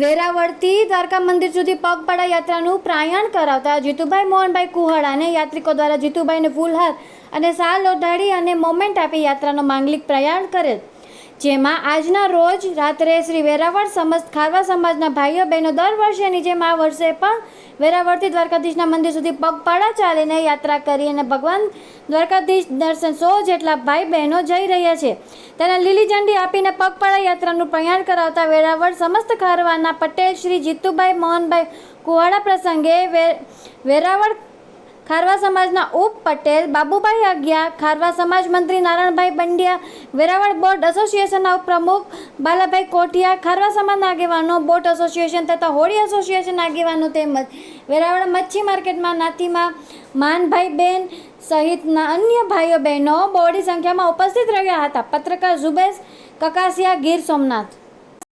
વેરાવળથી દ્વારકા મંદિર સુધી પગપાળા યાત્રાનું પ્રયાણ કરાવતા જીતુભાઈ મોહનભાઈ કુહાડાને યાત્રિકો દ્વારા જીતુભાઈને ફૂલહાર અને શાલ ઓઢાડી અને મોમેન્ટ આપી યાત્રાનો માંગલિક પ્રયાણ કરેલ, જેમાં આજના રોજ રાત્રે શ્રી વેરાવળ સમસ્ત ખારવા સમાજના ભાઈઓ બહેનો દર વર્ષેની જેમ આ વર્ષે પણ વેરાવળથી દ્વારકાધીશના મંદિર સુધી પગપાળા ચાલીને યાત્રા કરી અને ભગવાન દ્વારકાધીશ દર્શન 100 જેટલા ભાઈ બહેનો જઈ રહ્યા છે. તેને લીલી ઝંડી આપીને પગપાળા યાત્રાનું પ્રયાણ કરાવતા વેરાવળ સમસ્ત ખારવાના પટેલ શ્રી જીતુભાઈ મોહનભાઈ કુહાડા પ્રસંગે વેરાવળ ખારવા સમાજના ઉપ પટેલ બાબુભાઈ આગિયા, ખારવા સમાજ મંત્રી નારાયણભાઈ બંડિયા, વેરાવળ બોટ એસોસિએશનના ઉપપ્રમુખ બાલાભાઈ કોઠિયા, ખારવા સમાજના આગેવાનો, બોટ એસોસિએશન તથા હોળી એસોસિએશનના આગેવાનો તેમજ વેરાવળ મચ્છી માર્કેટમાં નાતીમાં માનભાઈ બેન સહિતના અન્ય ભાઈઓ બહેનો બહોળી સંખ્યામાં ઉપસ્થિત રહ્યા હતા. પત્રકાર ઝુબેશ કકાસિયા, ગીર સોમનાથ.